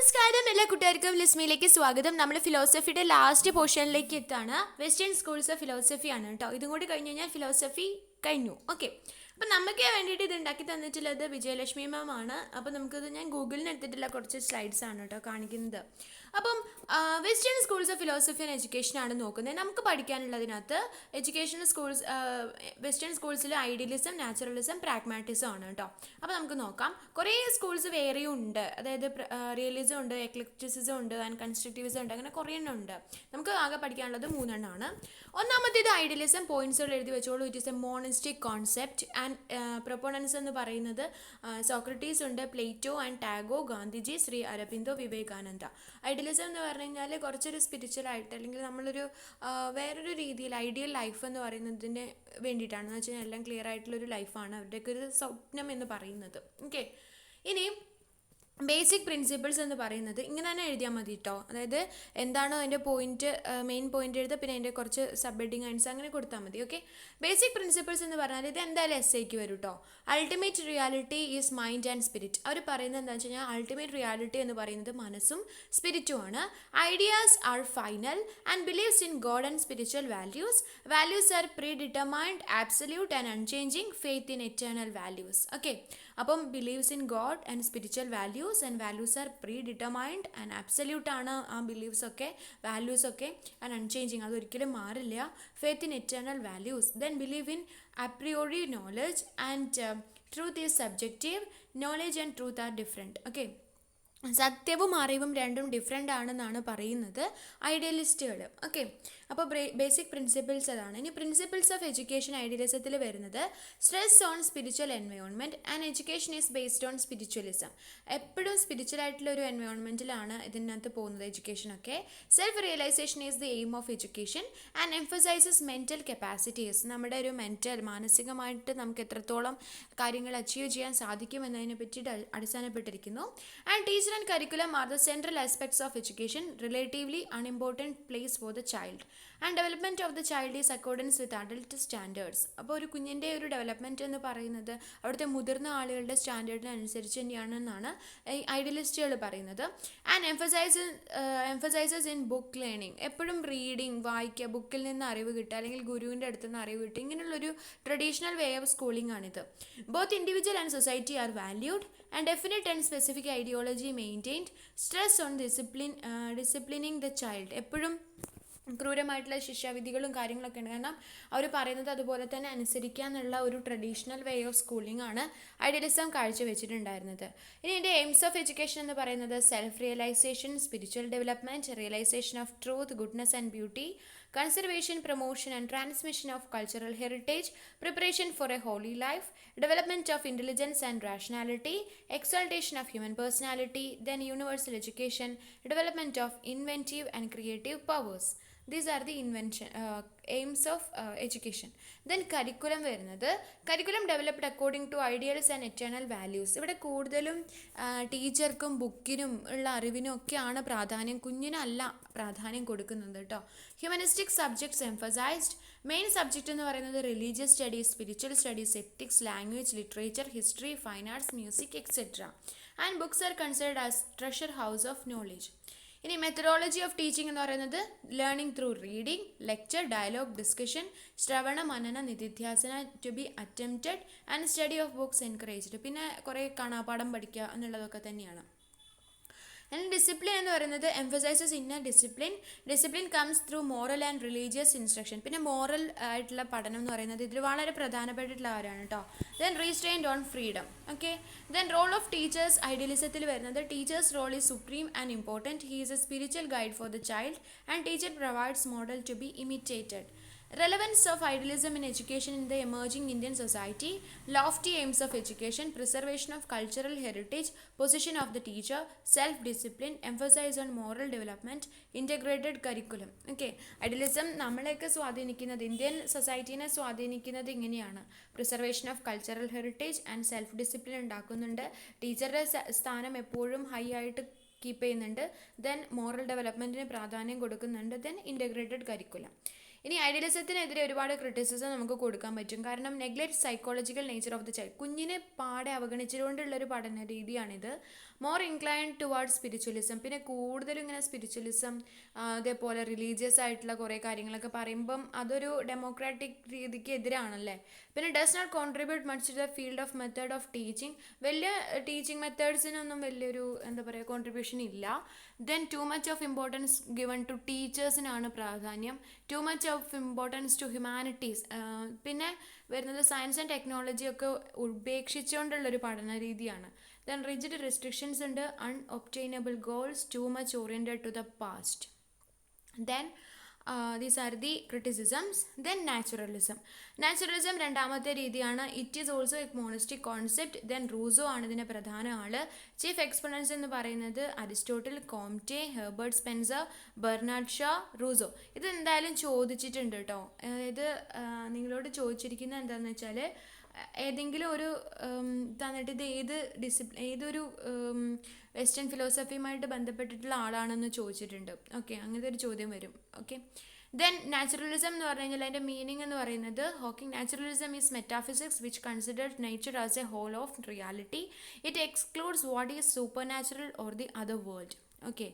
നമസ്കാരം, എല്ലാ കൂട്ടുകാർക്കും ലിസ്മിയിലേക്ക് സ്വാഗതം. നമ്മൾ ഫിലോസഫിയുടെ ലാസ്റ്റ് പോർഷനിലേക്ക് എത്താണ്. വെസ്റ്റേൺ സ്കൂൾസ് ഓഫ് ഫിലോസഫി ആണ് കേട്ടോ. ഇതും കൂടി കഴിഞ്ഞ് കഴിഞ്ഞാൽ ഫിലോസഫി കഴിഞ്ഞു. ഓക്കെ, അപ്പം നമുക്ക് വേണ്ടിയിട്ട് ഇത് ഉണ്ടാക്കി തന്നിട്ടുള്ളത് വിജയലക്ഷ്മി മാം ആണ്. അപ്പം നമുക്കിത് ഞാൻ ഗൂഗിളിൽ എടുത്തിട്ടുള്ള കുറച്ച് സ്ലൈഡ്സ് ആണ് കേട്ടോ കാണിക്കുന്നത്. അപ്പം western schools of philosophy and education ആണ് നോക്കുന്നത്. നമുക്ക് പഠിക്കാനുള്ളതിനകത്ത് വെസ്റ്റേൺ സ്കൂൾസിൽ ഐഡിയലിസം, നാച്ചുറലിസം, പ്രാഗ്മാറ്റിസം ആണ് കേട്ടോ. അപ്പോൾ നമുക്ക് നോക്കാം. കുറേ സ്കൂൾസ് വേറെയും ഉണ്ട്. അതായത് റിയലിസം ഉണ്ട്, എക്ലിപ്റ്റിസിസം ഉണ്ട്, ആൻഡ് കൺസ്ട്രക്റ്റിവിസം ഉണ്ട്. അങ്ങനെ കുറേ എണ്ണം ഉണ്ട്. നമുക്ക് ആകെ പഠിക്കാനുള്ളത് 3 എണ്ണമാണ്. ഒന്നാമത്തേത് ഐഡിയലിസം. പോയിന്റ്സുകൾ എഴുതി വെച്ചോളൂ. It is a monistic concept and proponents എന്ന് പറയുന്നത് സോക്രട്ടീസ് ഉണ്ട്, Plato and Tagore, Gandhiji, Shri Aurobindo, Vivekananda. Idealism എന്ന് പറഞ്ഞു കഴിഞ്ഞാൽ കുറച്ചൊരു സ്പിരിച്വൽ ആയിട്ട് അല്ലെങ്കിൽ നമ്മളൊരു വേറൊരു രീതിയിൽ ഐഡിയൽ ലൈഫ് എന്ന് പറയുന്നതിന് വേണ്ടിയിട്ടാണെന്ന് വെച്ച് കഴിഞ്ഞാൽ എല്ലാം ക്ലിയർ ആയിട്ടുള്ളൊരു ലൈഫാണ് അവരുടെയൊക്കെ ഒരു സ്വപ്നം എന്ന് പറയുന്നത്. ഓക്കെ, ഇനി ബേസിക് പ്രിൻസിപ്പിൾസ് എന്ന് പറയുന്നത് ഇങ്ങനെ തന്നെ എഴുതിയാൽ മതി കേട്ടോ. അതായത് എന്താണോ അതിൻ്റെ പോയിന്റ്, മെയിൻ പോയിന്റ് എഴുതുക, പിന്നെ അതിൻ്റെ കുറച്ച് സബ് ഹെഡിങ് ആൻസർ അങ്ങനെ കൊടുത്താൽ മതി. ഓക്കെ, ബേസിക് പ്രിൻസിപ്പിൾസ് എന്ന് പറഞ്ഞാൽ ഇത് എന്തായാലും എസ്സേക്ക് വരും കേട്ടോ. Ultimate reality is mind and spirit. അവർ പറയുന്നത് എന്താണെന്ന് വെച്ച് കഴിഞ്ഞാൽ അൾട്ടിമേറ്റ് റിയാലിറ്റി എന്ന് പറയുന്നത് മനസ്സും സ്പിരിറ്റും ആണ്. Ideas are final and believes in God and spiritual values. Values are predetermined, absolute and unchanging. Faith in eternal values. Okay, അപ്പം believes in God and spiritual values and values are predetermined and absolute ആണ് ആ believes ഒക്കെ, values ഒക്കെ, and unchanging, അതൊരിക്കലും മാറില്ല. Faith in eternal values. Then believe in a priori knowledge and truth is subjective. Knowledge and truth are different. Okay, സത്യവും അറിവും രണ്ടും different ആണെന്നാണ് പറയുന്നത് ഐഡിയലിസ്റ്റുകൾ. ഓക്കെ, അപ്പോൾ ബേസിക് പ്രിൻസിപ്പിൾസ് അതാണ്. ഇനി പ്രിൻസിപ്പിൾസ് ഓഫ് എഡ്യൂക്കേഷൻ ഐഡിയലിസത്തിൽ വരുന്നത് stress on spiritual environment and education is based on spiritualism. എപ്പോഴും സ്പിരിച്വൽ ആയിട്ടുള്ള ഒരു എൻവയോൺമെൻറ്റിലാണ് ഇതിനകത്ത് പോകുന്നത് എഡ്യൂക്കേഷനൊക്കെ. Self realisation is the aim of education and emphasises mental capacities. നമ്മുടെ ഒരു മാനസികമായിട്ട് നമുക്ക് എത്രത്തോളം കാര്യങ്ങൾ അച്ചീവ് ചെയ്യാൻ സാധിക്കും എന്നതിനെ പറ്റിയിട്ട് അടിസ്ഥാനപ്പെട്ടിരിക്കുന്നു. And teacher and curriculum are the central aspects of education, relatively unimportant place for the child. And development of the child is accordance with adult standards. അപ്പോൾ ഒരു കുഞ്ഞിൻ്റെ ഒരു ഡെവലപ്മെൻറ്റ് എന്ന് പറയുന്നത് അവിടുത്തെ മുതിർന്ന ആളുകളുടെ സ്റ്റാൻഡേർഡിനനുസരിച്ച് തന്നെയാണെന്നാണ് ഐഡിയലിസ്റ്റുകൾ പറയുന്നത്. And emphasises in book learning. എപ്പോഴും റീഡിങ്, വായിക്കുക, ബുക്കിൽ നിന്ന് അറിവ് കിട്ടുക, അല്ലെങ്കിൽ ഗുരുവിൻ്റെ അടുത്ത് നിന്ന് അറിവ് കിട്ടുക, ഇങ്ങനെയുള്ളൊരു ട്രഡീഷണൽ വേ ഓഫ് സ്കൂളിംഗ് ആണിത്. Both individual and society are valued and definite and specific ideology maintained. Stress on disciplining the child. എപ്പോഴും ക്രൂരമായിട്ടുള്ള ശിക്ഷാവിധികളും കാര്യങ്ങളൊക്കെ ഉണ്ട്. കാരണം അവർ പറയുന്നത് അതുപോലെ തന്നെ അനുസരിക്കുക എന്നുള്ള ഒരു ട്രഡീഷണൽ വേ ഓഫ് സ്കൂളിംഗ് ആണ് ഐഡിയലിസം കാഴ്ചവെച്ചിട്ടുണ്ടായിരുന്നത്. ഇനി ഇതിൻ്റെ എയിംസ് ഓഫ് എഡ്യൂക്കേഷൻ എന്ന് പറയുന്നത് self realisation, spiritual development, realisation of truth, goodness and beauty, conservation, promotion and transmission of cultural heritage, preparation for a holy life, development of intelligence and rationality, exaltation of human personality, then universal education, development of inventive and creative powers. These are the aims of education. Then curriculum വരുന്നത് curriculum developed according to ideals and eternal values. ഇവിടെ കൂടുതലും ടീച്ചർക്കും ബുക്കിനും ഉള്ള അറിവിനും ഒക്കെയാണ് പ്രാധാന്യം, കുഞ്ഞിനല്ല പ്രാധാന്യം കൊടുക്കുന്നത് കേട്ടോ. Humanistic subjects emphasised. Main subject എന്ന് പറയുന്നത് religious studies, spiritual studies, ethics, language, literature, history, fine arts, music etcetera. And books are considered as treasure house of knowledge. ഇനി മെത്തഡോളജി ഓഫ് ടീച്ചിങ് എന്ന് പറയുന്നത് learning through reading, lecture, dialogue, discussion, shravana, manana, nididhyasana to be attempted and study of books encouraged. പിന്നെ കുറേ കാണാപ്പാഠം പഠിക്കുക എന്നുള്ളതൊക്കെ തന്നെയാണ്. And discipline എന്ന് പറയുന്നത് emphasises inner discipline. Discipline comes through moral and religious instruction. പിന്നെ മോറൽ ആയിട്ടുള്ള പഠനം എന്ന് പറയുന്നത് ഇതിൽ വളരെ പ്രധാനപ്പെട്ടിട്ടുള്ള കാര്യമാണ് കേട്ടോ. Then restrained on freedom. Okay, then role of teachers ഐഡിയലിസത്തിൽ വരുന്നത് teachers' role is supreme and important. He is a spiritual guide for the child and teacher provides model to be imitated. Relevance of idealism in education in the emerging Indian society. Lofty aims of education, preservation of cultural heritage, position of the teacher, self-discipline, emphasis on moral development, integrated curriculum. Okay, idealism നമ്മളെയൊക്കെ സ്വാധീനിക്കുന്നത്, Indian സൊസൈറ്റീനെ സ്വാധീനിക്കുന്നത് ഇങ്ങനെയാണ്. Preservation of cultural heritage and self discipline ഉണ്ടാക്കുന്നുണ്ട്. ടീച്ചറുടെ സ്ഥാനം എപ്പോഴും high ആയിട്ട് keep ചെയ്യുന്നുണ്ട്. ദെൻ മോറൽ ഡെവലപ്മെൻറ്റിന് പ്രാധാന്യം കൊടുക്കുന്നുണ്ട്. Then integrated curriculum. ഇനി ഐഡിയലിസത്തിനെതിരെ ഒരുപാട് ക്രിറ്റിസിസം നമുക്ക് കൊടുക്കാൻ പറ്റും. കാരണം neglect psychological nature of the child. കുഞ്ഞിനെ പാടെ അവഗണിച്ചുകൊണ്ടുള്ളൊരു പഠന രീതിയാണിത്. More inclined toward spiritualism. പിന്നെ കൂടുതലും ഇങ്ങനെ സ്പിരിച്വലിസം അതേപോലെ റിലീജിയസ് ആയിട്ടുള്ള കുറേ കാര്യങ്ങളൊക്കെ പറയുമ്പം അതൊരു ഡെമോക്രാറ്റിക് രീതിക്ക് എതിരാണല്ലേ. പിന്നെ does not contribute much to the field of method of teaching. വലിയ ടീച്ചിങ് മെത്തേഡ്സിനൊന്നും വലിയൊരു എന്താ പറയുക കോൺട്രിബ്യൂഷൻ ഇല്ല. Then too much of importance given to ടീച്ചേഴ്സിനാണ് പ്രാധാന്യം. Too much of importance to humanities. പിന്നെ വരുന്നത് സയൻസ് ആൻഡ് ടെക്നോളജി ഒക്കെ ഉപേക്ഷിച്ചുകൊണ്ടുള്ളൊരു പഠന രീതിയാണ്. ദെൻ റിജിഡ് റെസ്ട്രിക്ഷൻസ് ഉണ്ട്. Unobtainable goals. Too much oriented to the past. Then these are the criticisms. Then naturalism. Naturalism രണ്ടാമത്തെ രീതിയാണ്. It is also a monistic concept. Then Rousseau ആണ് ഇതിൻ്റെ പ്രധാന ആള്. ചീഫ് എക്സ്പൊണൻസ് എന്ന് പറയുന്നത് Aristotle, Comte, Herbert Spencer, Bernard Shaw, Rousseau. ഇത് എന്തായാലും ചോദിച്ചിട്ടുണ്ട് കേട്ടോ. അതായത് നിങ്ങളോട് ചോദിച്ചിരിക്കുന്നത് എന്താണെന്ന് വെച്ചാൽ ഏതെങ്കിലും ഒരു തന്നിട്ട് ഇത് ഏതൊരു വെസ്റ്റേൺ ഫിലോസഫിയുമായിട്ട് ബന്ധപ്പെട്ടിട്ടുള്ള ആളാണെന്ന് ചോദിച്ചിട്ടുണ്ട്. ഓക്കെ, അങ്ങനത്തെ ഒരു ചോദ്യം വരും. ഓക്കെ, ദെൻ നാച്ചുറലിസം എന്ന് പറഞ്ഞു കഴിഞ്ഞാൽ അതിൻ്റെ മീനിങ് എന്ന് പറയുന്നത് Hocking naturalism is metaphysics which considered nature as a whole of reality. It excludes what is super natural or the other world. Okay,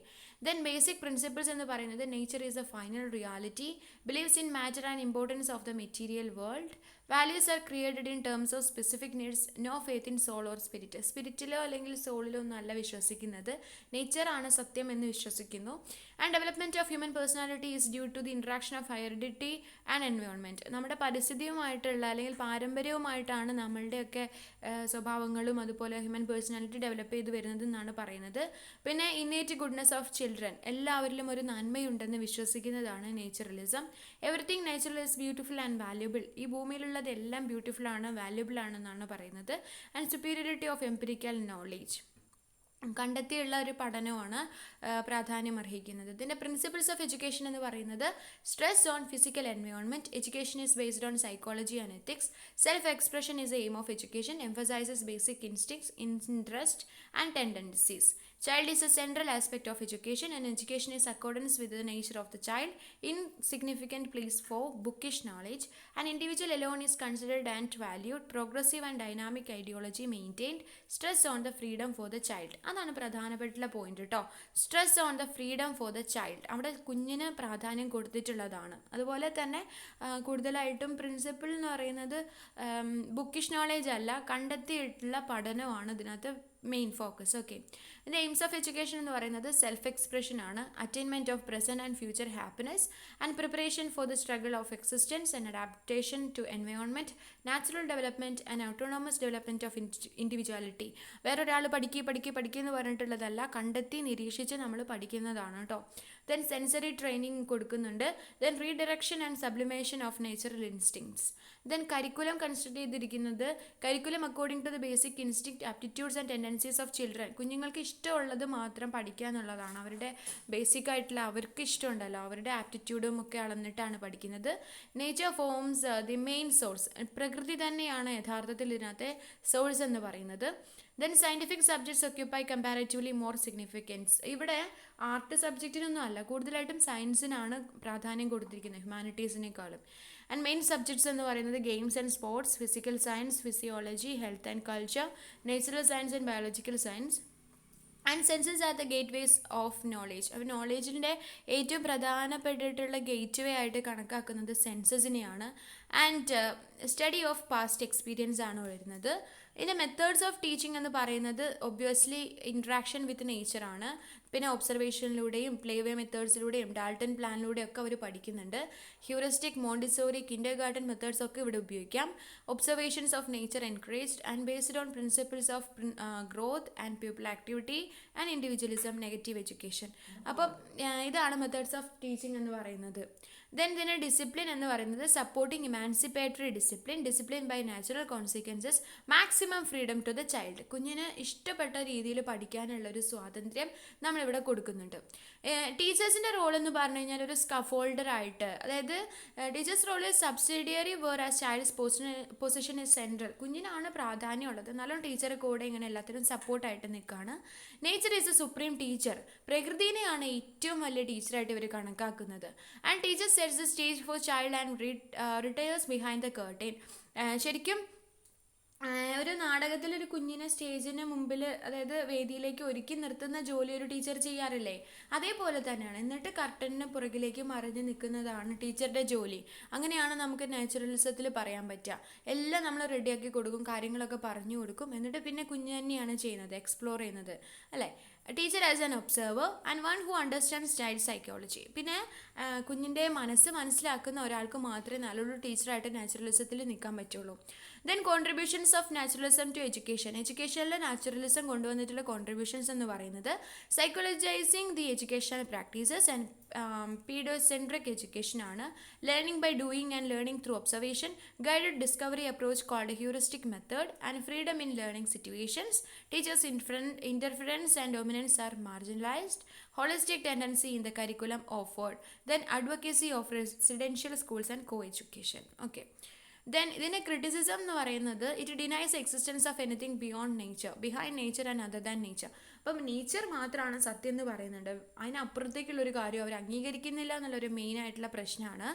then basic principles എന്ന് പറയുന്നത് nature is a final reality, believes in matter and importance of the material world, values are created in terms of specific needs, no faith in soul or spirit. സ്പിരിറ്റിലോ അല്ലെങ്കിൽ സോളിലോ ഒന്നല്ല വിശ്വസിക്കുന്നത്, നേച്ചറാണ് സത്യം എന്ന് വിശ്വസിക്കുന്നു. And development of human personality is due to the interaction of heredity and environment. നമ്മുടെ പരിസ്ഥിതിയുമായിട്ടുള്ള അല്ലെങ്കിൽ പാരമ്പര്യവുമായിട്ടാണ് നമ്മളുടെയൊക്കെ സ്വഭാവങ്ങളും അതുപോലെ ഹ്യൂമൻ പേഴ്സണാലിറ്റി ഡെവലപ്പ് ചെയ്ത് വരുന്നത് എന്നാണ് പറയുന്നത്. പിന്നെ ഇന്നേറ്റ് ഗുഡ്നെസ് ഓഫ് ചിൽഡ്രൻ, എല്ലാവരിലും ഒരു നന്മയുണ്ടെന്ന് വിശ്വസിക്കുന്നതാണ് naturalism. Everything natural is beautiful and valuable. ഈ ഭൂമിയിലുള്ളതെല്ലാം ബ്യൂട്ടിഫുൾ ആണ്, വാല്യുബിൾ ആണെന്നാണ് പറയുന്നത്. And superiority of empirical knowledge, കണ്ടെത്തിയുള്ള ഒരു പഠനമാണ് പ്രാധാന്യം അർഹിക്കുന്നത്. ഇതിൻ്റെ പ്രിൻസിപ്പിൾസ് ഓഫ് എഡ്യൂക്കേഷൻ എന്ന് പറയുന്നത് stress on physical environment, education is based on psychology and ethics, self expression is aim of education, emphasises basic instincts, interest and tendencies. Child is a central aspect of education and education is accordance with the nature of the child. Insignificant place for bookish knowledge. An individual alone is considered and valued. Progressive and dynamic ideology maintained. Stress on the freedom for the child. അതാണ് പ്രധാനപ്പെട്ടുള്ള point കേട്ടോ. Stress on the freedom for the child. അവിടെ കുഞ്ഞിന് പ്രാധാന്യം കൊടുത്തിട്ടുള്ളതാണ്. അതുപോലെ തന്നെ കൂടുതലായിട്ടും principle എന്ന് പറയുന്നത് ബുക്കിഷ് നോളേജ് അല്ല, കണ്ടെത്തിയിട്ടുള്ള പഠനമാണ് ഇതിനകത്ത് മെയിൻ ഫോക്കസ്. ഓക്കെ, ഇതിൻ്റെ എയിംസ് ഓഫ് എഡ്യൂക്കേഷൻ എന്ന് പറയുന്നത് സെൽഫ് എക്സ്പ്രഷൻ ആണ്, attainment of present and future happiness and preparation for the struggle of existence and adaptation to environment, natural development and autonomous development of individuality. വേറൊരാൾ പഠിക്കുക എന്ന് പറഞ്ഞിട്ടുള്ളതല്ല, കണ്ടെത്തി നിരീക്ഷിച്ച് നമ്മൾ പഠിക്കുന്നതാണ് കേട്ടോ. ദെൻ സെൻസറി ട്രെയിനിങ് കൊടുക്കുന്നുണ്ട്. Then redirection and sublimation of natural instincts. Then curriculum consider ചെയ്തിരിക്കുന്നത് curriculum according to the basic instinct, aptitudes and tendencies of children. കുഞ്ഞുങ്ങൾക്ക് ഇഷ്ടമുള്ളത് മാത്രം പഠിക്കുക എന്നുള്ളതാണ്. അവരുടെ ബേസിക് ആയിട്ടുള്ള അവർക്ക് ഇഷ്ടമുണ്ടല്ലോ, അവരുടെ ആപ്റ്റിറ്റ്യൂഡും ഒക്കെ അളന്നിട്ടാണ് പഠിക്കുന്നത്. Nature forms the main source. പ്രകൃതി തന്നെയാണ് യഥാർത്ഥത്തിൽ ഇതിനകത്തെ സോഴ്സ് എന്ന് പറയുന്നത്. Then scientific subjects occupy comparatively more significance. ഇവിടെ ആർട്ട് സബ്ജക്റ്റിനൊന്നും അല്ല, കൂടുതലായിട്ടും സയൻസിനാണ് പ്രാധാന്യം കൊടുത്തിരിക്കുന്നത് ഹ്യൂമാനിറ്റീസിനേക്കാളും. ആൻഡ് മെയിൻ സബ്ജക്ട്സ് എന്ന് പറയുന്നത് games and sports, physical science, physiology, health and culture, natural science and biological science. And senses are the gateways of knowledge. അപ്പോൾ നോളേജിൻ്റെ ഏറ്റവും പ്രധാനപ്പെട്ടിട്ടുള്ള ഗേറ്റ് വേ ആയിട്ട് കണക്കാക്കുന്നത് സെൻസസിനെയാണ്. And study of past experience ആണ് വരുന്നത്. ഇതിൻ്റെ മെത്തേഡ്സ് ഓഫ് ടീച്ചിങ് എന്ന് പറയുന്നത് ഒബ്വിയസ്ലി ഇൻട്രാക്ഷൻ വിത്ത് നേച്ചറാണ്. പിന്നെ ഒബ്സർവേഷനിലൂടെയും പ്ലേവേ മെത്തേഡ്സിലൂടെയും ഡാൾട്ടൺ പ്ലാനിലൂടെയും ഒക്കെ അവർ പഠിക്കുന്നുണ്ട്. Heuristic, Montessori, Kinder garden methods ഒക്കെ ഇവിടെ ഉപയോഗിക്കാം. Observations of nature encouraged and based on principles of growth and people activity and individualism, negative education. അപ്പം ഇതാണ് മെത്തേഡ്സ് ഓഫ് ടീച്ചിങ് എന്ന് പറയുന്നത്. ദെൻ ഇതിൻ്റെ ഡിസിപ്ലിൻ എന്ന് പറയുന്നത് supporting emancipatory discipline, discipline by natural consequences, maximum freedom to the child. കുഞ്ഞിന് ഇഷ്ടപ്പെട്ട രീതിയിൽ പഠിക്കാനുള്ളൊരു സ്വാതന്ത്ര്യം നമ്മളിവിടെ കൊടുക്കുന്നുണ്ട്. ടീച്ചേഴ്സിൻ്റെ റോൾ എന്ന് പറഞ്ഞു കഴിഞ്ഞാൽ ഒരു സ്കഫോൾഡറായിട്ട്, അതായത് teacher's role subsidiary where as child's position is central. കുഞ്ഞിനാണ് പ്രാധാന്യമുള്ളത്, എന്നാലും ടീച്ചർ കൂടെ ഇങ്ങനെ എല്ലാത്തിനും സപ്പോർട്ടായിട്ട് നിൽക്കുകയാണ്. Nature is a supreme teacher. പ്രകൃതിനെയാണ് ഏറ്റവും വലിയ ടീച്ചറായിട്ട് ഇവർ കണക്കാക്കുന്നത്. And teacher sets the stage for child and retires behind the curtain. ശരിക്കും ഒരു നാടകത്തിലൊരു കുഞ്ഞിനെ സ്റ്റേജിന് മുമ്പിൽ, അതായത് വേദിയിലേക്ക് ഒരുക്കി നിർത്തുന്ന ജോലി ഒരു ടീച്ചർ ചെയ്യാറില്ലേ, അതേപോലെ തന്നെയാണ്. എന്നിട്ട് കർട്ടന് പുറകിലേക്ക് മറിഞ്ഞ് നിൽക്കുന്നതാണ് ടീച്ചറുടെ ജോലി. അങ്ങനെയാണ് നമുക്ക് നാച്ചുറലിസത്തിൽ പറയാൻ പറ്റുക. എല്ലാം നമ്മൾ റെഡിയാക്കി കൊടുക്കും, കാര്യങ്ങളൊക്കെ പറഞ്ഞു കൊടുക്കും, എന്നിട്ട് പിന്നെ കുഞ്ഞ് തന്നെയാണ് ചെയ്യുന്നത്, എക്സ്പ്ലോർ ചെയ്യുന്നത്, അല്ലേ. Teacher as an observer and one who understands child psychology. പിന്നെ കുഞ്ഞിൻ്റെ മനസ്സ് മനസ്സിലാക്കുന്ന ഒരാൾക്ക് മാത്രമേ നല്ലൊരു ടീച്ചറായിട്ട് നാച്ചുറലിസത്തിൽ നിൽക്കാൻ പറ്റുള്ളൂ. Then contributions of naturalism to education. എഡ്യൂക്കേഷനിൽ നാച്ചുറലിസം കൊണ്ടുവന്നിട്ടുള്ള കോൺട്രിബ്യൂഷൻസ് എന്ന് പറയുന്നത് psychologizing the educational practices and paedocentric education ആണ്. Learning by doing and learning through observation, guided discovery approach called heuristic method and freedom in learning situations. Teachers interference and dominance are marginalized. Holistic tendency in the curriculum offered. Then advocacy of residential schools and co-education. Okay. Then ഇതിൻ്റെ criticism എന്ന് പറയുന്നത് it denies existence of anything beyond nature, behind nature and other than nature. അപ്പം nature മാത്രമാണ് സത്യം എന്ന് പറയുന്നുണ്ട്, അതിനപ്പുറത്തേക്കുള്ളൊരു കാര്യം അവർ അംഗീകരിക്കുന്നില്ല എന്നുള്ളൊരു മെയിനായിട്ടുള്ള പ്രശ്നമാണ്.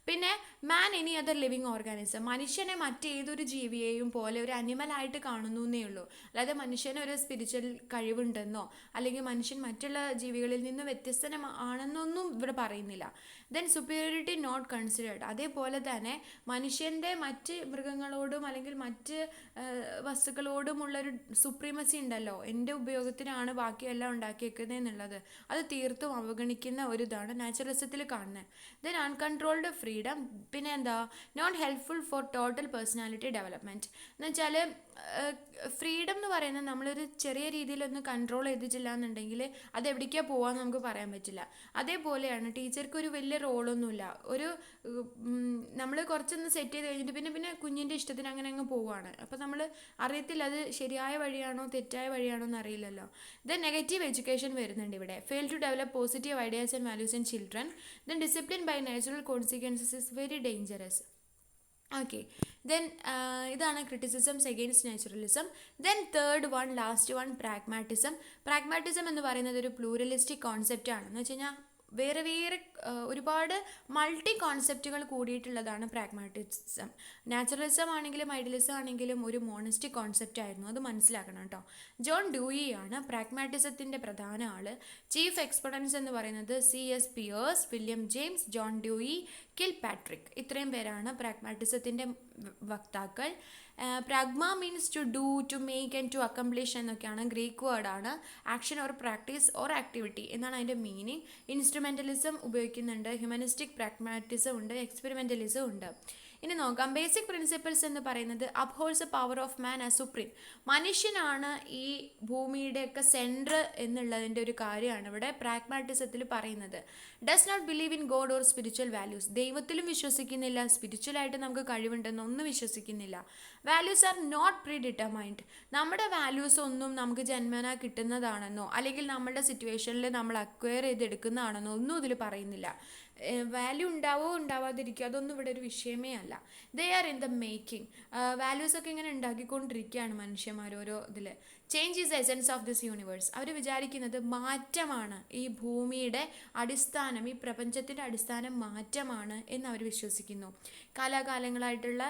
പിന്നെ മാൻ എനി അതർ ലിവിങ് ഓർഗാനിസം, മനുഷ്യനെ മറ്റേതൊരു ജീവിയെയും പോലെ ഒരു അനിമലായിട്ട് കാണുന്നു എന്നേ ഉള്ളൂ. അല്ലാതെ മനുഷ്യന് ഒരു സ്പിരിച്വൽ കഴിവുണ്ടെന്നോ അല്ലെങ്കിൽ മനുഷ്യൻ മറ്റുള്ള ജീവികളിൽ നിന്ന് വ്യത്യസ്തമാണെന്നൊന്നും ഇവിടെ പറയുന്നില്ല. Then superiority not considered. അതേപോലെ തന്നെ മനുഷ്യൻ്റെ മറ്റ് മൃഗങ്ങളോടും അല്ലെങ്കിൽ മറ്റ് വസ്തുക്കളോടുമുള്ളൊരു സുപ്രീമസി ഉണ്ടല്ലോ, എൻ്റെ ഉപയോഗത്തിനാണ് ബാക്കിയെല്ലാം ഉണ്ടാക്കിയേക്കുന്നത് എന്നുള്ളത്, അത് തീർത്തും അവഗണിക്കുന്ന ഒരു ഇതാണ് നാച്ചുറലിസത്തിൽ കാണുന്നത്. Then uncontrolled freedom. പിന്നെ എന്താ, not helpful for total personality development. എന്ന് വെച്ചാൽ ഫ്രീഡം എന്ന് പറയുന്നത് നമ്മളൊരു ചെറിയ രീതിയിലൊന്ന് കൺട്രോൾ ചെയ്തിട്ടില്ല എന്നുണ്ടെങ്കിൽ അത് എവിടേക്കാണ് പോകാമെന്ന് നമുക്ക് പറയാൻ പറ്റില്ല. അതേപോലെയാണ് ടീച്ചർക്ക് ഒരു വലിയ റോളൊന്നുമില്ല. ഒരു നമ്മൾ കുറച്ചൊന്ന് സെറ്റ് ചെയ്ത് കഴിഞ്ഞിട്ട് പിന്നെ കുഞ്ഞിൻ്റെ ഇഷ്ടത്തിന് അങ്ങനെ അങ്ങ് പോവുകയാണ്. അപ്പോൾ നമ്മൾ അറിയത്തില്ല അത് ശരിയായ വഴിയാണോ തെറ്റായ വഴിയാണോ എന്ന് അറിയില്ലല്ലോ. ദെൻ നെഗറ്റീവ് എഡ്യൂക്കേഷൻ വരുന്നുണ്ട് ഇവിടെ. Fail to develop positive ideas and values in children. Then discipline by natural consequences is very dangerous. Okay. Then ഇതാണ് criticisms against naturalism. Then third one, last one, pragmatism. Pragmatism എന്ന് പറയുന്നത് ഒരു pluralistic കോൺസെപ്റ്റാണ്. എന്ന് വെച്ച് കഴിഞ്ഞാൽ വേറെ വേറെ ഒരുപാട് മൾട്ടി കോൺസെപ്റ്റുകൾ കൂടിയിട്ടുള്ളതാണ് പ്രാഗ്മാറ്റിസം. നാച്ചുറലിസം ആണെങ്കിലും ഐഡിയലിസം ആണെങ്കിലും ഒരു മോണിസ്റ്റിക് കോൺസെപ്റ്റ് ആയിരുന്നു, അത് മനസ്സിലാക്കണം കേട്ടോ. ജോൺ ഡ്യൂയി ആണ് പ്രാഗ്മാറ്റിസത്തിൻ്റെ പ്രധാന ആള്. ചീഫ് എക്സ്പൊണൻസ് എന്ന് പറയുന്നത് C.S. Peirce, William James, John Dewey, Kilpatrick. ഇത്രയും പേരാണ് പ്രാഗ്മാറ്റിസത്തിൻ്റെ വക്താക്കൾ. Pragma means to do, to make and to accomplish എന്നൊക്കെയാണ്, ഗ്രീക്ക് വേർഡാണ്. Action or practice or activity എന്നാണ് അതിൻ്റെ മീനിങ്. ഇൻസ്ട്രുമെൻ്റലിസം ഉപയോഗിക്കുന്നുണ്ട്, ഹ്യൂമനിസ്റ്റിക് പ്രാഗ്മാറ്റിസം ഉണ്ട്, എക്സ്പെരിമെൻ്റലിസം ഉണ്ട്. ഇനി നോക്കാം. ബേസിക് പ്രിൻസിപ്പിൾസ് എന്ന് പറയുന്നത് upholds a power of man as supreme. മനുഷ്യനാണ് ഈ ഭൂമിയുടെയൊക്കെ സെൻറ്റർ എന്നുള്ളതിൻ്റെ ഒരു കാര്യമാണ് ഇവിടെ പ്രാഗ്മാറ്റിസത്തിൽ പറയുന്നത്. Does not believe in God or spiritual values. ദൈവത്തിലും വിശ്വസിക്കുന്നില്ല, സ്പിരിച്വലായിട്ട് നമുക്ക് കഴിവുണ്ടെന്ന് ഒന്നും വിശ്വസിക്കുന്നില്ല. Values are not predetermined. നമ്മുടെ വാല്യൂസ് ഒന്നും നമുക്ക് ജന്മന കിട്ടുന്നതാണെന്നോ അല്ലെങ്കിൽ നമ്മുടെ സിറ്റുവേഷനിൽ നമ്മൾ അക്വയർ ചെയ്തെടുക്കുന്നതാണെന്നോ ഒന്നും ഇതിൽ പറയുന്നില്ല. വാല്യൂ ഉണ്ടാവോ ഉണ്ടാവാതിരിക്കുക അതൊന്നും ഇവിടെ ഒരു വിഷയമേ അല്ല. They are in the making. വാല്യൂസൊക്കെ ഇങ്ങനെ ഉണ്ടാക്കിക്കൊണ്ടിരിക്കുകയാണ് മനുഷ്യന്മാർ ഓരോ ഇതിൽ. Change is essence of this universe. അവർ വിചാരിക്കുന്നത് മാറ്റമാണ് ഈ ഭൂമിയുടെ അടിസ്ഥാനം, ഈ പ്രപഞ്ചത്തിൻ്റെ അടിസ്ഥാനം മാറ്റമാണ് എന്ന് അവർ വിശ്വസിക്കുന്നു. കാലാകാലങ്ങളായിട്ടുള്ള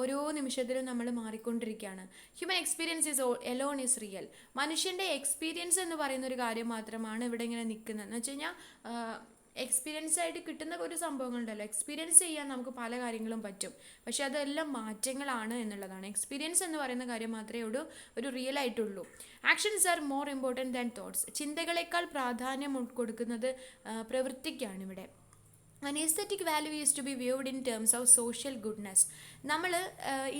ഓരോ നിമിഷത്തിലും നമ്മൾ മാറിക്കൊണ്ടിരിക്കുകയാണ്. Human experience is Elon is real. മനുഷ്യൻ്റെ എക്സ്പീരിയൻസ് എന്ന് പറയുന്ന ഒരു കാര്യം മാത്രമാണ് ഇവിടെ ഇങ്ങനെ നിൽക്കുന്നത്. എന്ന് വെച്ച് കഴിഞ്ഞാൽ എക്സ്പീരിയൻസ് ആയിട്ട് കിട്ടുന്ന ഒരു സംഭവങ്ങളുണ്ടല്ലോ, എക്സ്പീരിയൻസ് ചെയ്യാൻ നമുക്ക് പല കാര്യങ്ങളും പറ്റും, പക്ഷെ അതെല്ലാം മാറ്റങ്ങളാണ് എന്നുള്ളതാണ്. എക്സ്പീരിയൻസ് എന്ന് പറയുന്ന കാര്യം മാത്രമേ ഒരു റിയൽ ആയിട്ടുള്ളൂ. Actions are more important than thoughts. ചിന്തകളേക്കാൾ പ്രാധാന്യം കൊടുക്കുന്നത് പ്രവൃത്തിക്കാണ് ഇവിടെ. An aesthetic value is to be viewed in terms of social goodness. നമ്മൾ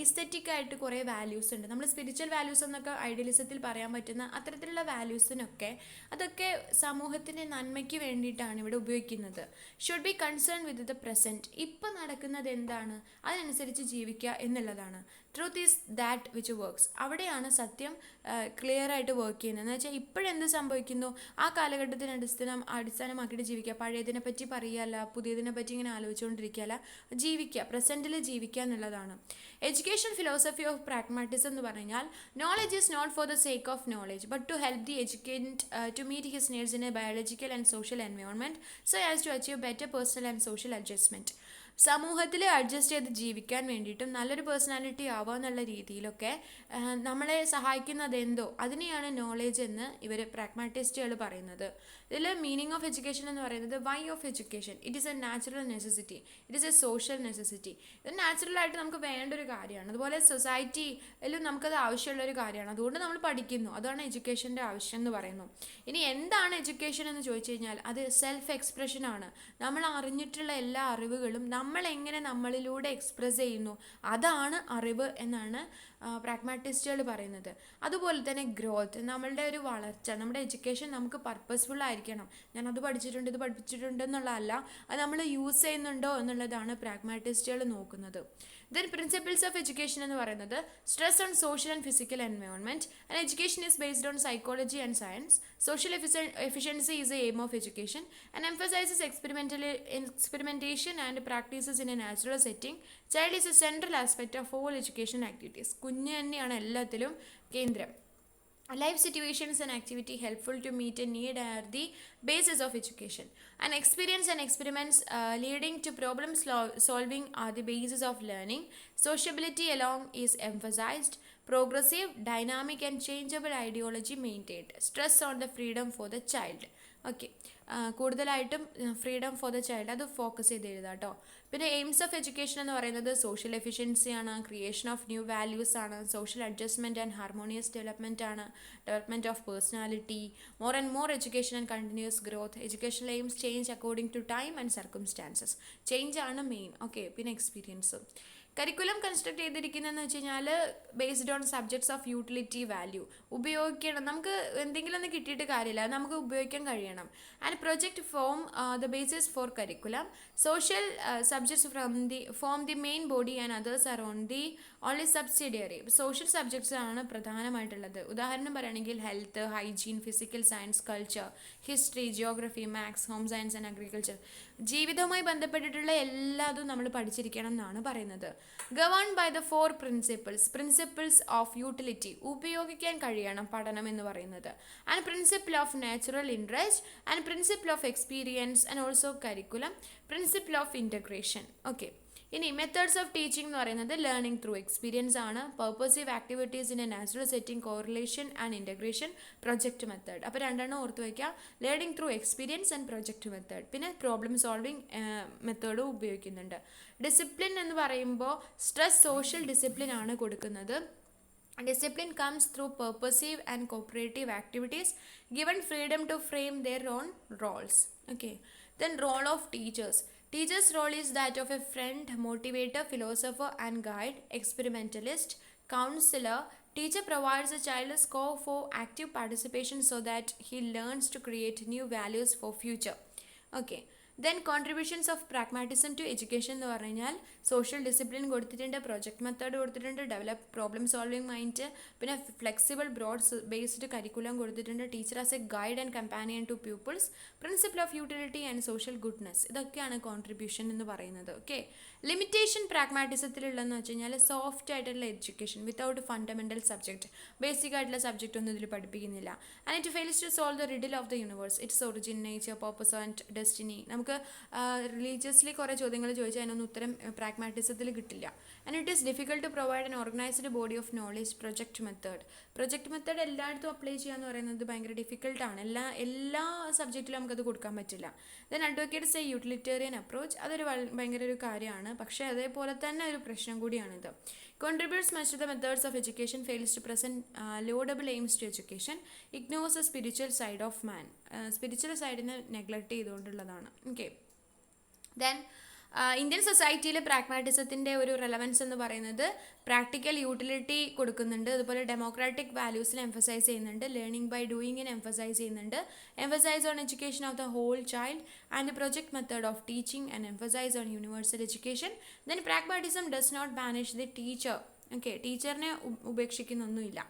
ഈസ്തെറ്റിക്കായിട്ട് കുറേ വാല്യൂസ് ഉണ്ട്. നമ്മൾ സ്പിരിച്വൽ വാല്യൂസ് എന്നൊക്കെ ഐഡിയലിസത്തിൽ പറയാൻ പറ്റുന്ന അത്തരത്തിലുള്ള വാല്യൂസിനൊക്കെ അതൊക്കെ സമൂഹത്തിൻ്റെ നന്മയ്ക്ക് വേണ്ടിയിട്ടാണ് ഇവിടെ ഉപയോഗിക്കുന്നത്. Should be concern with the present. ഇപ്പം നടക്കുന്നത് എന്താണ് അതിനനുസരിച്ച് ജീവിക്കുക എന്നുള്ളതാണ്. Truth is that which works. അവിടെയാണ് സത്യം ക്ലിയർ ആയിട്ട് വർക്ക് ചെയ്യുന്നത്. എന്ന് വെച്ചാൽ ഇപ്പോഴെന്ത് സംഭവിക്കുന്നു ആ കാലഘട്ടത്തിന് അടിസ്ഥാനമാക്കിയിട്ട് ജീവിക്കുക. പഴയതിനെ പറ്റി പറയുകയല്ല, പുതിയതിനെ പറ്റി ഇങ്ങനെ ആലോചിച്ചുകൊണ്ടിരിക്കുകയല്ല, ജീവിക്കുക, പ്രസൻറ്റിൽ ജീവിക്കുക എന്നുള്ളതാണ്. എഡ്യൂക്കേഷൻ ഫിലോസഫി ഓഫ് പ്രാഗ്മാറ്റിസം എന്ന് പറഞ്ഞാൽ knowledge is not for the sake of knowledge but to help the educate to meet his needs in a biological and social environment so as to achieve better personal and social adjustment. സമൂഹത്തിൽ adjust ചെയ്ത് ജീവിക്കാൻ വേണ്ടിയിട്ടും നല്ലൊരു personality ആവുക എന്നുള്ള രീതിയിലൊക്കെ നമ്മളെ സഹായിക്കുന്നത് എന്തോ അതിനെയാണ് നോളേജ് എന്ന് ഇവർ പ്രാഗ്മാറ്റിസ്റ്റുകൾ പറയുന്നത്. ഇതിൽ മീനിങ് ഓഫ് എഡ്യൂക്കേഷൻ എന്ന് പറയുന്നത് why of education, it is a natural necessity, it is a social necessity. ഇത് നാച്ചുറലായിട്ട് നമുക്ക് വേണ്ട ഒരു കാര്യമാണ്. അതുപോലെ സൊസൈറ്റിയിലും നമുക്കത് ആവശ്യമുള്ള ഒരു കാര്യമാണ്. അതുകൊണ്ട് നമ്മൾ പഠിക്കുന്നു. അതാണ് എഡ്യൂക്കേഷൻ്റെ ആവശ്യം എന്ന് പറയുന്നു. ഇനി എന്താണ് എഡ്യൂക്കേഷൻ എന്ന് ചോദിച്ചു കഴിഞ്ഞാൽ അത് സെൽഫ് എക്സ്പ്രഷൻ ആണ്. നമ്മൾ അറിഞ്ഞിട്ടുള്ള എല്ലാ അറിവുകളും നമ്മൾ എങ്ങനെ നമ്മളിലൂടെ എക്സ്പ്രസ് ചെയ്യുന്നു അതാണ് അറിവ് എന്നാണ് പ്രാഗ്മാറ്റിസ്റ്റുകൾ പറയുന്നത്. അതുപോലെ തന്നെ ഗ്രോത്ത്, നമ്മളുടെ ഒരു വളർച്ച, നമ്മുടെ എഡ്യൂക്കേഷൻ നമുക്ക് പർപ്പസ്ഫുൾ ആയിരിക്കണം. ഞാൻ അത് പഠിച്ചിട്ടുണ്ട് ഇത് പഠിച്ചിട്ടുണ്ട് എന്നുള്ളതല്ല, അത് നമ്മൾ യൂസ് ചെയ്യുന്നുണ്ടോ എന്നുള്ളതാണ് പ്രാഗ്മാറ്റിസ്റ്റുകൾ നോക്കുന്നത്. ദെൻ പ്രിൻസിപ്പിൾസ് ഓഫ് എഡ്യൂക്കേഷൻ എന്ന് പറയുന്നത് stress on social and physical environment and education is based on psychology and science. Social efficiency is the aim of education and emphasizes experimentation and practices in a natural setting. Child is a central aspect of all education activities. കുഞ്ഞ് തന്നെയാണ് എല്ലാത്തിലും കേന്ദ്രം. Life situations and activity helpful to meet a need are the basis of education. And experience and experiments leading to problem solving are the basis of learning. Sociability along is emphasized. Progressive, dynamic and changeable ideology maintained. Stress on the freedom for the child. Okay, കൂടുതലായിട്ടും freedom for the child അത് focus ചെയ്ത് എഴുതാം കേട്ടോ. പിന്നെ aims of education എന്ന് പറയുന്നത് social എഫിഷ്യൻസിയാണ്, creation of new values ആണ്, social adjustment and harmonious development ആണ്, development of personality, more and more education and continuous growth. Educational aims change according to time and circumstances. Change ആണ് main. Okay, പിന്നെ experience. Curriculum construct ചെയ്തിരിക്കുന്നതെന്ന് വെച്ച് കഴിഞ്ഞാൽ based on subjects of utility value. ഉപയോഗിക്കണം, നമുക്ക് എന്തെങ്കിലും ഒന്ന് കിട്ടിയിട്ട് കാര്യമില്ല, നമുക്ക് ഉപയോഗിക്കാൻ കഴിയണം. And project form the basis for curriculum. Social subjects form the main body and others are only subsidiary. Social subjects ആണ് പ്രധാനമായിട്ടുള്ളത്. ഉദാഹരണം പറയുകയാണെങ്കിൽ health, hygiene, physical science, culture, history, geography, maths, home science and agriculture. ജീവിതവുമായി ബന്ധപ്പെട്ടിട്ടുള്ള എല്ലാതും നമ്മൾ പഠിച്ചിരിക്കണം എന്നാണ് പറയുന്നത്. Govern by the 4 principles of utility. ഉപയോഗിക്കാൻ കഴിയണം പഠനം എന്ന് പറയുന്നത്. And principle of natural interest and principle of experience and also curriculum, principle of integration. Okay, ഇനി മെത്തേഡ്സ് ഓഫ് ടീച്ചിങ് എന്ന് പറയുന്നത് ലേണിംഗ് ത്രൂ എക്സ്പീരിയൻസ് ആണ്. Purposive activities in a natural setting, correlation and integration, project method. അപ്പോൾ രണ്ടെണ്ണം ഓർത്ത് വയ്ക്കുക, learning through experience and project method. പിന്നെ problem solving മെത്തേഡും ഉപയോഗിക്കുന്നുണ്ട്. ഡിസിപ്ലിൻ എന്ന് പറയുമ്പോൾ സ്ട്രെസ് സോഷ്യൽ ഡിസിപ്ലിൻ ആണ് കൊടുക്കുന്നത്. Discipline comes through purposive and cooperative activities, given freedom to frame their own roles. Okay, then role of teachers. Teacher's role is that of a friend, motivator, philosopher and guide, experimentalist, counselor. Teacher provides a child a scope for active participation so that he learns to create new values for future. Okay, then contributions of pragmatism to education എന്ന് പറഞ്ഞു കഴിഞ്ഞാൽ social discipline കൊടുത്തിട്ടുണ്ട്, project method കൊടുത്തിട്ടുണ്ട്, develop problem solving mind, പിന്നെ flexible broad based curriculum കൊടുത്തിട്ടുണ്ട്, teacher as a guide and companion to peoples, principle of utility and social goodness. ഇതൊക്കെയാണ് contribution എന്ന് പറയുന്നത്. ഓക്കെ, ലിമിറ്റേഷൻ പ്രാഗ്മാറ്റിസത്തിലുള്ളതെന്ന് വെച്ച് കഴിഞ്ഞാൽ സോഫ്റ്റ് ആയിട്ടുള്ള education without fundamental subject. Basic ആയിട്ടുള്ള സബ്ജക്റ്റ് ഒന്നും ഇതിൽ പഠിപ്പിക്കുന്നില്ല. And it fails to solve the riddle of the universe, its origin, nature, purpose and destiny. നമുക്ക് റിലീജിയസ്ലി കുറേ ചോദ്യങ്ങൾ ചോദിച്ചാൽ അതിനൊന്നും ഉത്തരം പ്രാഗ്മാറ്റിസത്തിൽ കിട്ടില്ല. And it is difficult to provide an organised body of knowledge. Project method എല്ലായിടത്തും അപ്ലൈ ചെയ്യുക എന്ന് പറയുന്നത് ഭയങ്കര ഡിഫിക്കൽട്ടാണ്. എല്ലാ സബ്ജക്റ്റിലും നമുക്കത് കൊടുക്കാൻ പറ്റില്ല. Then advocates A utilitarian approach. അതൊരു ഭയങ്കര ഒരു കാര്യമാണ്, പക്ഷേ അതേപോലെ തന്നെ ഒരു പ്രശ്നം കൂടിയാണിത്. Contributes much to the methods of education, fails to present laudable aims to education, ignores the spiritual side of man. Spiritual സൈഡിനെ നെഗ്ലക്റ്റ് ചെയ്തുകൊണ്ടുള്ളതാണ്. ഓക്കെ, ദെൻ ഇന്ത്യൻ സൊസൈറ്റിയിൽ പ്രാഗ്മാറ്റിസത്തിൻ്റെ ഒരു റെലവൻസ് എന്ന് പറയുന്നത് പ്രാക്ടിക്കൽ യൂട്ടിലിറ്റി കൊടുക്കുന്നുണ്ട്, അതുപോലെ ഡെമോക്രാറ്റിക് വാല്യൂസിൽ എംഫസൈസ് ചെയ്യുന്നുണ്ട്, ലേണിംഗ് ബൈ ഡൂയിങ്ങിന് എംഫസൈസ് ചെയ്യുന്നുണ്ട്, emphasis on education of the whole child and the project method of teaching and emphasis on universal education. Then pragmatism does not banish the teacher. Okay, ടീച്ചറിനെ ഉപേക്ഷിക്കുന്നൊന്നുമില്ല.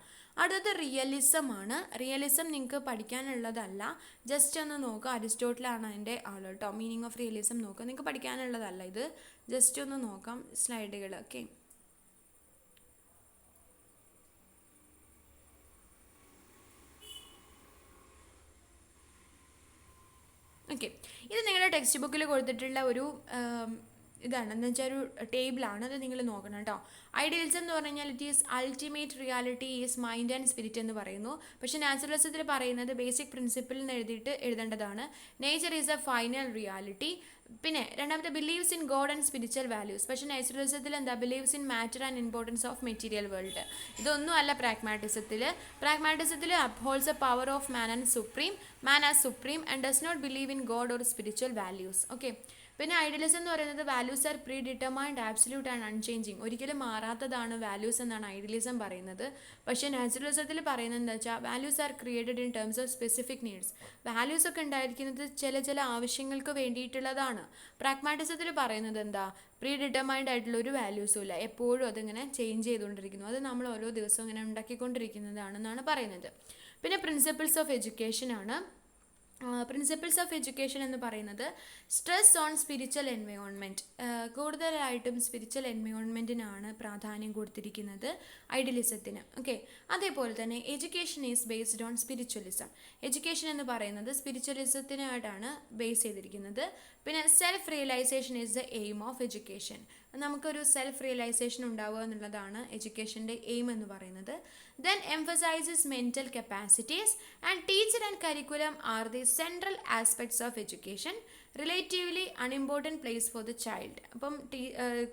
അടുത്തത് realism ആണ്. Realism നിങ്ങൾക്ക് പഠിക്കാനുള്ളതല്ല, just ഒന്ന് നോക്കുക. അരിസ്റ്റോട്ടിലാണ് അതിൻ്റെ ആൾ കേട്ടോ. മീനിങ് ഓഫ് റിയലിസം നോക്കുക, നിങ്ങൾക്ക് പഠിക്കാനുള്ളതല്ല ഇത്, ജസ്റ്റ് ഒന്ന് നോക്കാം സ്ലൈഡുകൾ. ഓക്കെ, ഓക്കെ, ഇത് നിങ്ങളുടെ ടെക്സ്റ്റ് ബുക്കിൽ കൊടുത്തിട്ടുള്ള ഒരു ഇതാണ് എന്ന് വെച്ചാൽ ഒരു ടേബിളാണ്, അത് നിങ്ങൾ നോക്കണം കേട്ടോ. ഐഡിയലിസം എന്ന് പറഞ്ഞു കഴിഞ്ഞാൽ it is ultimate reality is mind and spirit എന്ന് പറയുന്നു. പക്ഷേ നാച്ചുറലിസത്തിൽ പറയുന്നത് ബേസിക് പ്രിൻസിപ്പിൾ എന്ന് എഴുതേണ്ടതാണ്. Nature is a final reality. പിന്നെ രണ്ടാമത്തെ believes in God and spiritual values. പക്ഷേ നാച്ചുറലിസത്തിൽ എന്താ, believes in matter and importance of material world. ഇതൊന്നും അല്ല പ്രാഗ്മാറ്റിസത്തിൽ upholds a power of man as supreme and does not believe in God or spiritual values. Okay. പിന്നെ idealism എന്ന് പറയുന്നത് values are predetermined, absolute and unchanging. ഒരിക്കലും മാറാത്തതാണ് values എന്നാണ് idealism പറയുന്നത്. പക്ഷേ നാച്ചുറലിസത്തിൽ പറയുന്നത് എന്താ വെച്ചാൽ values are created in terms of specific needs. Values ഒക്കെ ഉണ്ടായിരിക്കുന്നത് ചില ആവശ്യങ്ങൾക്ക് വേണ്ടിയിട്ടുള്ളതാണ്. പ്രാഗ്മാറ്റിസത്തിൽ പറയുന്നത് എന്താ, പ്രീ ഡിറ്റർമൈൻഡ് ആയിട്ടുള്ള ഒരു വാല്യൂസും ഇല്ല, എപ്പോഴും അതിങ്ങനെ ചേഞ്ച് ചെയ്തുകൊണ്ടിരിക്കുന്നു, അത് നമ്മൾ ഓരോ ദിവസവും ഇങ്ങനെ ഉണ്ടാക്കിക്കൊണ്ടിരിക്കുന്നതാണെന്നാണ് പറയുന്നത്. പിന്നെ പ്രിൻസിപ്പിൾസ് ഓഫ് എഡ്യൂക്കേഷൻ ആണ്. പ്രിൻസിപ്പിൾസ് ഓഫ് എഡ്യൂക്കേഷൻ എന്ന് പറയുന്നത് സ്ട്രെസ് ഓൺ സ്പിരിച്വൽ എൻവയോൺമെൻറ്റ്. കൂടുതലായിട്ടും സ്പിരിച്വൽ എൻവയോൺമെൻറ്റിനാണ് പ്രാധാന്യം കൊടുത്തിരിക്കുന്നത് ഐഡിയലിസത്തിന്. ഓക്കെ. അതേപോലെ തന്നെ education is based on spiritualism. Education എന്ന് പറയുന്നത് സ്പിരിച്വലിസത്തിനായിട്ടാണ് ബേസ് ചെയ്തിരിക്കുന്നത്. പിന്നെ self realisation is the aim of education. നമുക്കൊരു സെൽഫ് റിയലൈസേഷൻ ഉണ്ടാവുക എന്നുള്ളതാണ് എഡ്യൂക്കേഷൻ്റെ എയിം എന്ന് പറയുന്നത്. Then emphasizes mental capacities and teacher and curriculum are the central aspects of education. Relatively unimportant place for the child. അപ്പം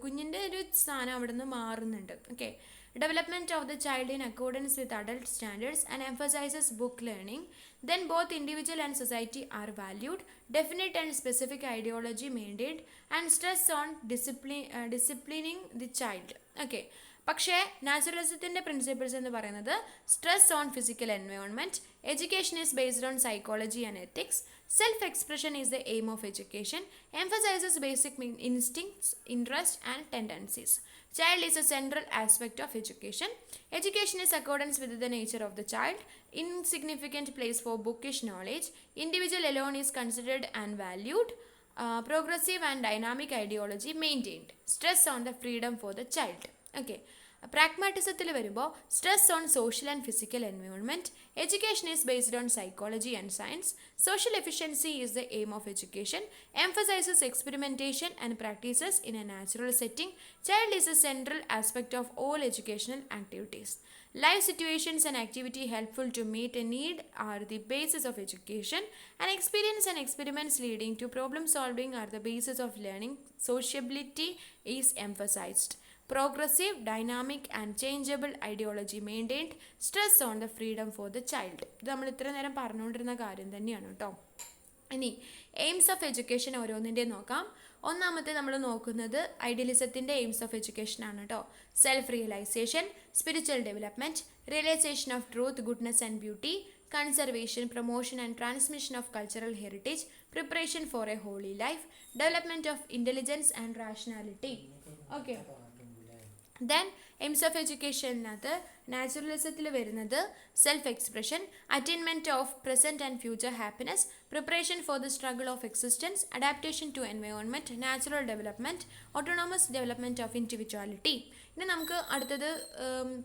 കുഞ്ഞിൻ്റെ ഒരു സ്ഥാനം അവിടെ നിന്ന് മാറുന്നുണ്ട്. Okay. Development of the child in accordance with adult standards and emphasizes book learning. Then both individual and society are valued. Definite and specific ideology maintained and stress on disciplining the child. Okay. പക്ഷേ നാച്ചുറലിസത്തിൻ്റെ principles എന്ന് പറയുന്നത് stress on physical environment, education is based on psychology and ethics, self expression is the aim of education, emphasises basic instincts, interest and tendencies. Child is a central aspect of education. Education is accordance with the nature of the child. Insignificant place for bookish knowledge. Individual alone is considered and valued. Progressive and dynamic ideology maintained. Stress on the freedom for the child. Okay. പ്രാഗ്മാറ്റിസത്തിൽ വരുമ്പോൾ stress on social and physical environment, education is based on psychology and science, social efficiency is the aim of education, emphasises experimentation and practices in a natural setting, child is A central aspect of all educational activities. Life situations and activity helpful to meet a need are the basis of education, and experience and experiments leading to problem solving are the basis of learning. Sociability is emphasized. Progressive, dynamic and changeable ideology maintained. Stress on the freedom for the child. ഇത് നമ്മൾ ഇത്ര നേരം പറഞ്ഞുകൊണ്ടിരുന്ന കാര്യം തന്നെയാണ് കേട്ടോ. ഇനി AIIMS of education ഓരോന്നിൻ്റെ നോക്കാം. ഒന്നാമത്തെ നമ്മൾ നോക്കുന്നത് ഐഡിയലിസത്തിൻ്റെ എയിംസ് ഓഫ് എഡ്യൂക്കേഷൻ ആണ് കേട്ടോ. Self realisation, spiritual development, realisation of truth, goodness and beauty, conservation, promotion and transmission of cultural heritage, preparation for a holy life, development of intelligence and rationality. Okay. Then aims of എഡ്യൂക്കേഷനകത്ത് നാച്ചുറലിസത്തിൽ വരുന്നത് self expression, attainment of present and future happiness, preparation for the struggle of existence, adaptation to environment, natural development, autonomous development of individuality. ഇനി നമുക്ക് അടുത്തത്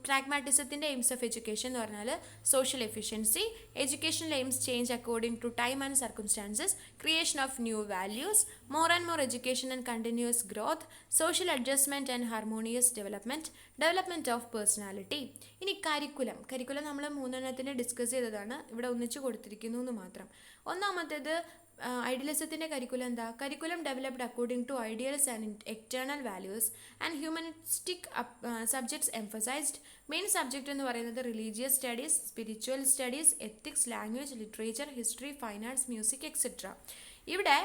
പ്രാഗ്മാറ്റിസത്തിൻ്റെ aims of education എന്ന് പറഞ്ഞാൽ social efficiency, educational aims change according to time and circumstances, creation of new values, more and more education and continuous growth, social adjustment and harmonious development of personality. ഇനി curriculum നമ്മൾ മൂന്നെണ്ണത്തിന് discuss ചെയ്തതാണ്, ഇവിടെ ഒന്നിച്ച് കൊടുത്തിരിക്കുന്നു എന്ന് മാത്രം. ഒന്നാമത്തേത് ഐഡിയലിസത്തിൻ്റെ കരിക്കുലം എന്താ, curriculum developed according to ideals and external values and humanistic subjects emphasised. Main subject എന്ന് പറയുന്നത് religious studies, spiritual studies, ethics, language, literature, history, fine arts, music etcetera. ഇവിടെ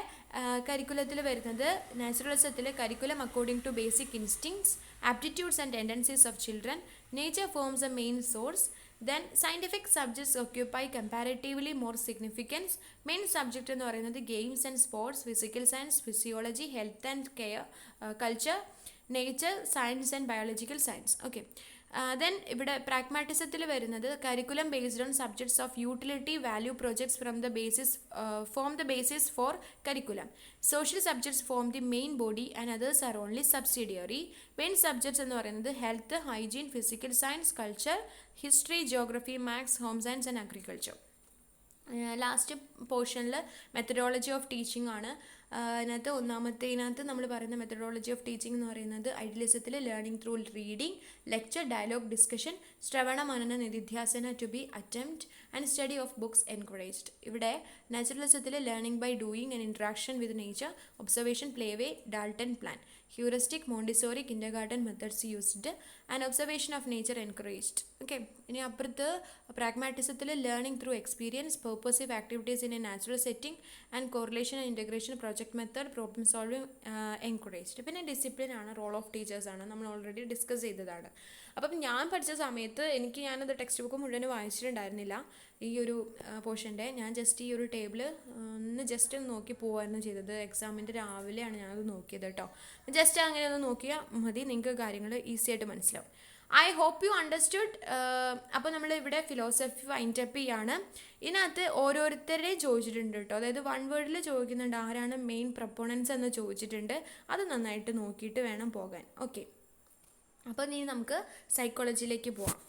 കരിക്കുലത്തിൽ വരുന്നത് നാച്ചുറലിസത്തിൽ curriculum according to basic instincts, aptitudes and tendencies of children, nature forms a main source. Then scientific subjects occupy comparatively more significance. Main subject എന്ന് പറയുന്നത് games and sports, physical science, physiology, health and care, culture, nature, science and biological science. Okay. Then ഇവിടെ പ്രാഗ്മാറ്റിസത്തിൽ വരുന്നത് curriculum based on subjects of utility, value projects form the basis for curriculum. Social subjects form the main body and others are only subsidiary. Main subjects എന്ന് പറയുന്നത് health, hygiene, physical science, culture, history, geography, maths, home science and agriculture. Last പോർഷനിൽ methodology of teaching ആണ്. അതിനകത്ത് ഒന്നാമത്തേതിനകത്ത് നമ്മൾ പറയുന്ന methodology of teaching എന്ന് പറയുന്നത് ഐഡിയലിസത്തിൽ learning through reading, lecture, dialogue, discussion, shravana, manana, nididhyasana, to be, attempt and study of books encouraged. ഇവിടെ നാച്ചുറലിസത്തിൽ learning by doing and interaction with nature, observation, play way, Dalton plan, heuristic, Montessori, kindergarten methods used and observation of nature encouraged. Okay, ഇനി അപ്പുറത്ത് പ്രാഗ്മാറ്റിസത്തിൽ learning through experience, purposive activities in a natural setting and correlation and integration, project method, problem solving encouraged. പിന്നെ discipline ആണ്, role of teachers ആണ്, നമ്മൾ already discuss ചെയ്തതാണ്. അപ്പം ഞാൻ പഠിച്ച സമയത്ത് ഞാനത് ടെക്സ്റ്റ് ബുക്ക് മുഴുവൻ വായിച്ചിട്ടുണ്ടായിരുന്നില്ല ഈ ഒരു പോർഷൻ്റെ. ഞാൻ ജസ്റ്റ് ഈ ഒരു ടേബിൾ ജസ്റ്റ് ഒന്ന് നോക്കി പോവായിരുന്നു ചെയ്തത്. എക്സാമിൻ്റെ രാവിലെയാണ് ഞാനത് നോക്കിയത് കേട്ടോ. ജസ്റ്റ് അങ്ങനെ ഒന്ന് നോക്കിയാൽ മതി, നിങ്ങൾക്ക് കാര്യങ്ങൾ ഈസി ആയിട്ട് മനസ്സിലാവും. I hope you understood. അപ്പോൾ നമ്മൾ ഇവിടെ ഫിലോസഫി വൈൻഡപ്പ് ചെയ്യാണ്. ഇതിനകത്ത് ഓരോരുത്തരുടെയും ചോദിച്ചിട്ടുണ്ട് കേട്ടോ. അതായത് വൺ വേർഡിൽ ചോദിക്കുന്നുണ്ട് ആരാണ് മെയിൻ പ്രൊപ്പോണൻസ് എന്ന് ചോദിച്ചിട്ടുണ്ട്. അത് നന്നായിട്ട് നോക്കിയിട്ട് വേണം പോകാൻ. ഓക്കെ, അപ്പോൾ ഇനി നമുക്ക് സൈക്കോളജിയിലേക്ക് പോവാം.